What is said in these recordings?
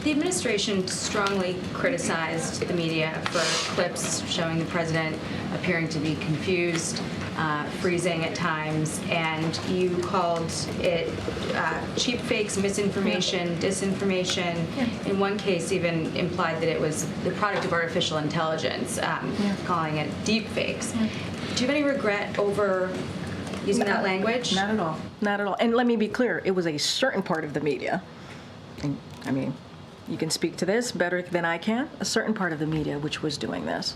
The administration strongly criticized the media for clips showing the president appearing to be confused, freezing at times, and you called it cheap fakes, misinformation, disinformation. In one case, even implied that it was the product of artificial intelligence, calling it deep fakes. Do you have any regret over using that language? Not at all. Not at all. And let me be clear, it was a certain part of the media. And, I mean, you can speak to this better than I can. A certain part of the media which was doing this.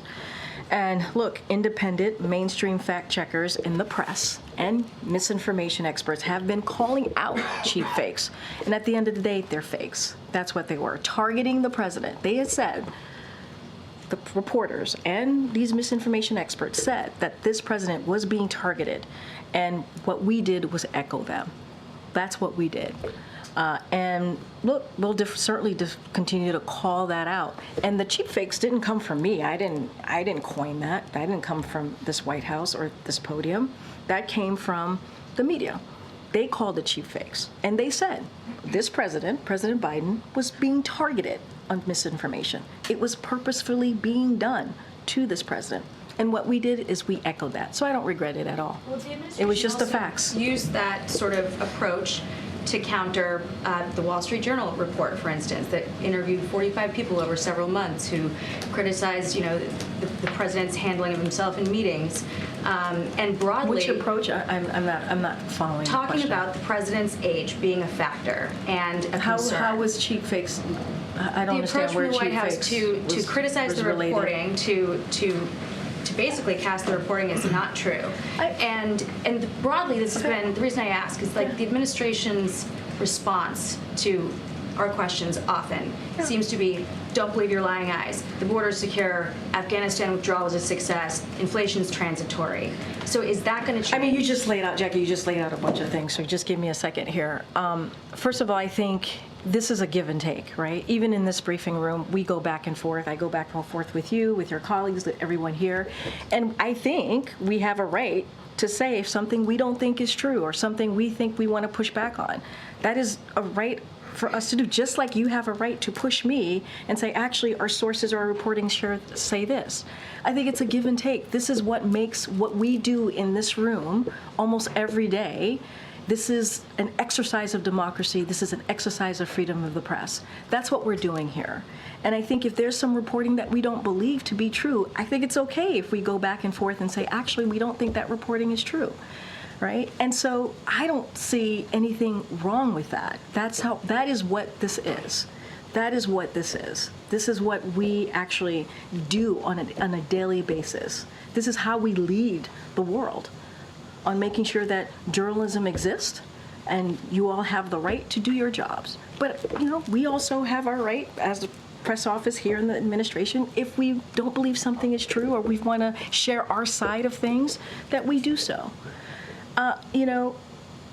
And look, independent, mainstream fact checkers in the press and misinformation experts have been calling out cheap fakes. And at the end of the day, they're fakes. That's what they were. Targeting the president. They had said, the reporters and these misinformation experts said that this president was being targeted. And what we did was echo them. That's what we did. And look, we'll certainly continue to call that out. And the cheap fakes didn't come from me. I didn't coin that. That didn't come from this White House or this podium. That came from the media. They called it cheap fakes. And they said this president, President Biden, was being targeted on misinformation. It was purposefully being done to this president. And what we did is we echoed that. So I don't regret it at all. Well, the it was just the facts. Used that sort of approach to counter the Wall Street Journal report, for instance, that interviewed 45 people over several months who criticized, the president's handling of himself in meetings, and broadly. Which approach? I'm not following. Talking about the president's age being a factor and a concern. How was cheap fakes? I don't understand where cheap fakes. The approach from the White House to criticize the reporting, to basically cast the reporting as not true. And broadly, this has been, the reason I ask is like the administration's response to our questions often seems to be, don't believe your lying eyes. The border's secure. Afghanistan withdrawal was a success. Inflation's transitory. So is that going to change? I mean, you just laid out, Jackie, a bunch of things. So just give me a second here. First of all, I think this is a give and take, right? Even in this briefing room, we go back and forth. I go back and forth with you, with your colleagues, with everyone here. And I think we have a right to say if something we don't think is true or something we think we want to push back on. That is a right for us to do, just like you have a right to push me and say, actually, our sources or our reporting say this. I think it's a give and take. This is what makes what we do in this room almost every day. This is an exercise of democracy. This is an exercise of freedom of the press. That's what we're doing here. And I think if there's some reporting that we don't believe to be true, I think it's okay if we go back and forth and say, actually, we don't think that reporting is true. Right? And so I don't see anything wrong with that. That is what this is. That is what this is. This is what we actually do on a daily basis. This is how we lead the world on making sure that journalism exists and you all have the right to do your jobs. But, we also have our right as the press office here in the administration, if we don't believe something is true or we want to share our side of things, that we do so.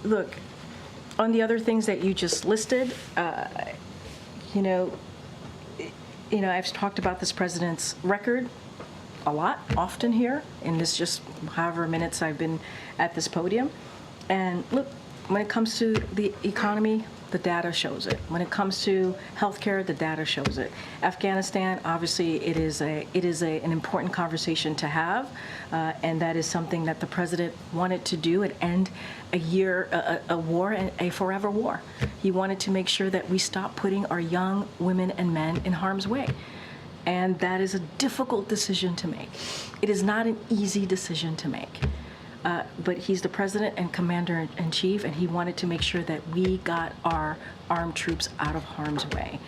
Look, on the other things that you just listed, I've talked about this president's record a lot, often here, in this just however minutes I've been at this podium. And look, when it comes to the economy, the data shows it. When it comes to healthcare, the data shows it. Afghanistan, obviously, it is an important conversation to have, and that is something that the president wanted to do and end a war, and a forever war. He wanted to make sure that we stop putting our young women and men in harm's way. And that is a difficult decision to make. It is not an easy decision to make. But he's the president and commander-in-chief, and he wanted to make sure that we got our armed troops out of harm's way.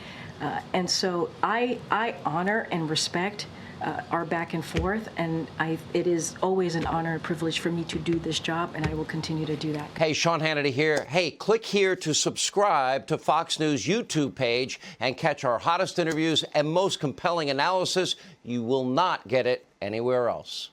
And so I honor and respect our back and forth, and it is always an honor and privilege for me to do this job, and I will continue to do that. Hey, Sean Hannity here. Hey, click here to subscribe to Fox News YouTube page and catch our hottest interviews and most compelling analysis. You will not get it anywhere else.